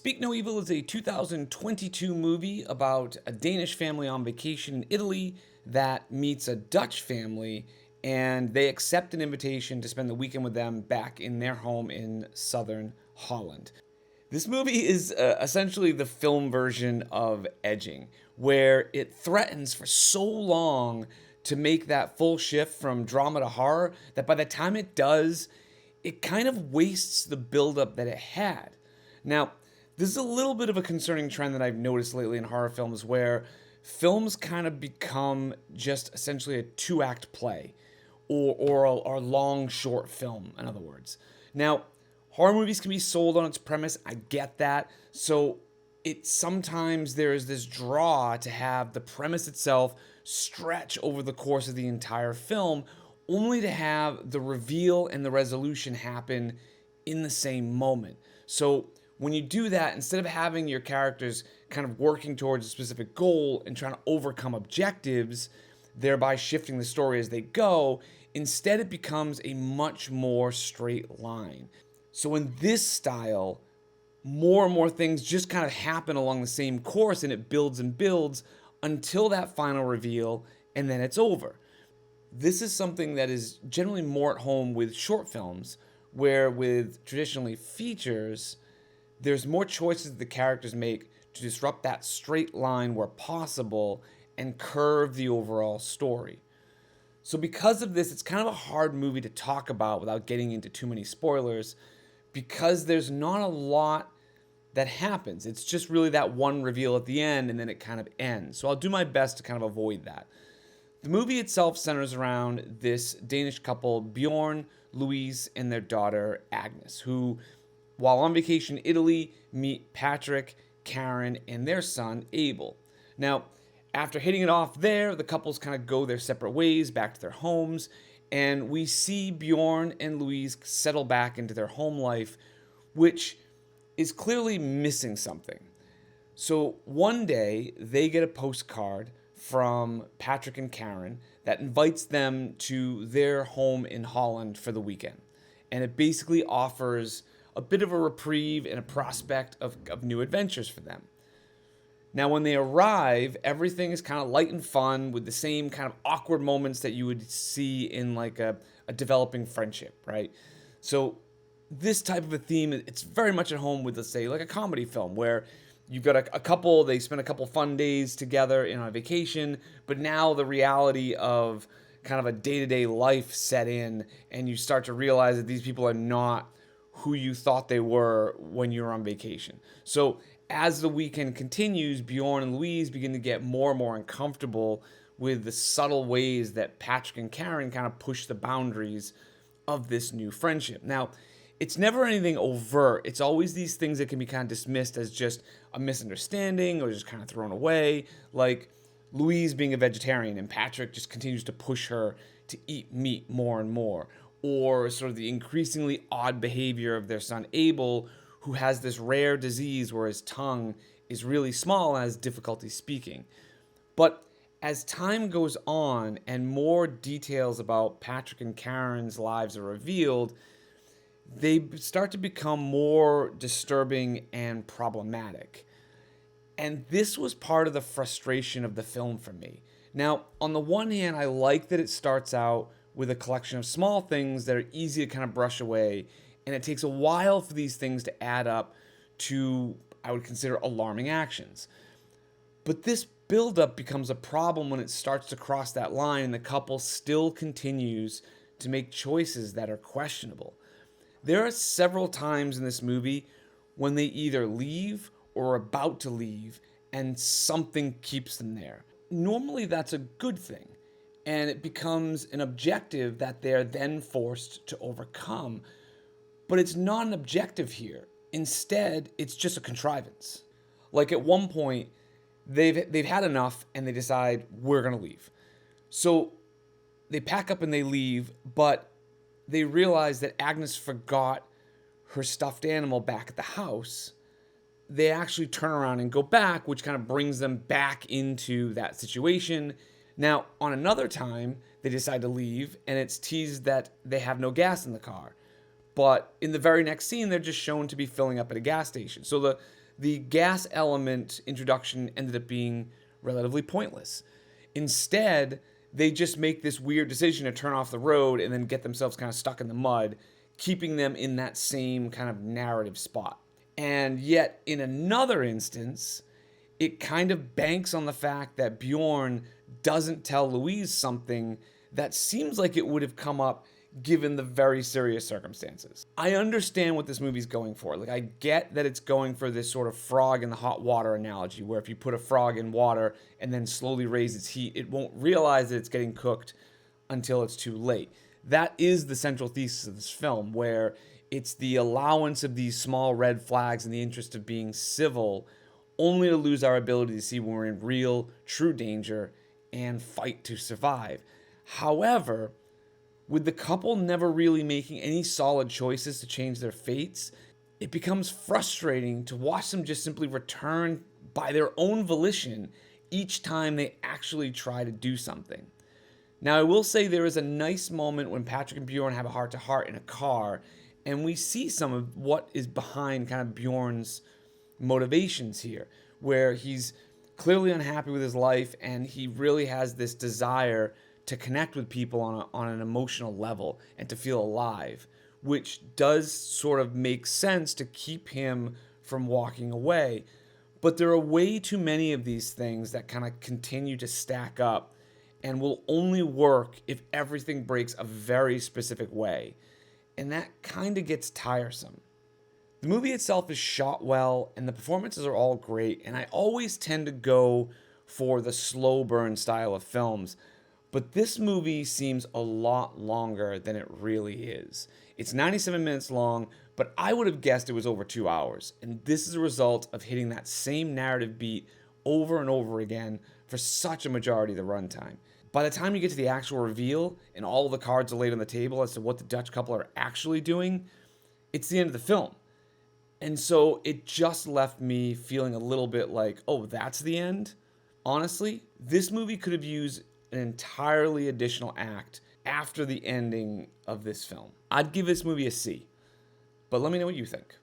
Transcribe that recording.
Speak No Evil is a 2022 movie about a Danish family on vacation in Italy that meets a Dutch family, and they accept an invitation to spend the weekend with them back in their home in southern Holland. This movie is essentially the film version of Edging, where it threatens for so long to make that full shift from drama to horror that by the time it does, it kind of wastes the buildup that it had. Now, this is a little bit of a concerning trend that I've noticed lately in horror films where films kind of become just essentially a two-act play or a long short film, in other words. Now, horror movies can be sold on its premise. I get that. So it sometimes there is this draw to have the premise itself stretch over the course of the entire film, only to have the reveal and the resolution happen in the same moment. So when you do that, instead of having your characters kind of working towards a specific goal and trying to overcome objectives, thereby shifting the story as they go, instead it becomes a much more straight line. So in this style, more and more things just kind of happen along the same course, and it builds and builds until that final reveal, and then it's over. This is something that is generally more at home with short films, where with traditionally features, there's more choices the characters make to disrupt that straight line where possible and curve the overall story. So because of this, it's kind of a hard movie to talk about without getting into too many spoilers, because there's not a lot that happens. It's just really that one reveal at the end, and then it kind of ends. So I'll do my best to kind of avoid that. The movie itself centers around this Danish couple, Bjorn, Louise, and their daughter, Agnes, who, while on vacation in Italy, meet Patrick, Karen, and their son, Abel. Now, after hitting it off there, the couples kind of go their separate ways back to their homes, and we see Bjorn and Louise settle back into their home life, which is clearly missing something. So one day, they get a postcard from Patrick and Karen that invites them to their home in Holland for the weekend. And it basically offers a bit of a reprieve and a prospect of new adventures for them. Now, when they arrive, everything is kind of light and fun with the same kind of awkward moments that you would see in like a developing friendship, right? So this type of a theme, it's very much at home with, let's say, like a comedy film where you've got a couple, they spend a couple fun days together in a vacation, but now the reality of kind of a day-to-day life set in, and you start to realize that these people are not who you thought they were when you were on vacation. So as the weekend continues, Bjorn and Louise begin to get more and more uncomfortable with the subtle ways that Patrick and Karen kind of push the boundaries of this new friendship. Now, it's never anything overt. It's always these things that can be kind of dismissed as just a misunderstanding or just kind of thrown away, like Louise being a vegetarian and Patrick just continues to push her to eat meat more and more, or sort of the increasingly odd behavior of their son Abel, who has this rare disease where his tongue is really small and has difficulty speaking. But as time goes on and more details about Patrick and Karen's lives are revealed, they start to become more disturbing and problematic. And this was part of the frustration of the film for me. Now, on the one hand, I like that it starts out with a collection of small things that are easy to kind of brush away, and it takes a while for these things to add up to, I would consider, alarming actions. But this buildup becomes a problem when it starts to cross that line and the couple still continues to make choices that are questionable. There are several times in this movie when they either leave or are about to leave and something keeps them there. Normally that's a good thing, and it becomes an objective that they're then forced to overcome. But it's not an objective here. Instead, it's just a contrivance. Like at one point, they've had enough and they decide we're gonna leave. So they pack up and they leave, but they realize that Agnes forgot her stuffed animal back at the house. They actually turn around and go back, which kind of brings them back into that situation. Now, on another time, they decide to leave, and it's teased that they have no gas in the car. But in the very next scene, they're just shown to be filling up at a gas station. So the gas element introduction ended up being relatively pointless. Instead, they just make this weird decision to turn off the road and then get themselves kind of stuck in the mud, keeping them in that same kind of narrative spot. And yet, in another instance, it kind of banks on the fact that Bjorn doesn't tell Louise something that seems like it would have come up given the very serious circumstances. I understand what this movie's going for. Like, I get that it's going for this sort of frog in the hot water analogy, where if you put a frog in water and then slowly raise its heat, it won't realize that it's getting cooked until it's too late. That is the central thesis of this film, where it's the allowance of these small red flags in the interest of being civil, only to lose our ability to see when we're in real, true danger and fight to survive. However, with the couple never really making any solid choices to change their fates, it becomes frustrating to watch them just simply return by their own volition each time they actually try to do something. Now, I will say there is a nice moment when Patrick and Bjorn have a heart-to-heart in a car, and we see some of what is behind kind of Bjorn's motivations here, where he's clearly unhappy with his life and he really has this desire to connect with people on an emotional level and to feel alive, which does sort of make sense to keep him from walking away. But there are way too many of these things that kind of continue to stack up and will only work if everything breaks a very specific way. And that kind of gets tiresome. The movie itself is shot well and the performances are all great, and I always tend to go for the slow burn style of films. But this movie seems a lot longer than it really is. It's 97 minutes long, but I would have guessed it was over 2 hours. And this is a result of hitting that same narrative beat over and over again for such a majority of the runtime. By the time you get to the actual reveal and all of the cards are laid on the table as to what the Dutch couple are actually doing, it's the end of the film. And so it just left me feeling a little bit like, oh, that's the end? Honestly, this movie could have used an entirely additional act after the ending of this film. I'd give this movie a C, but let me know what you think.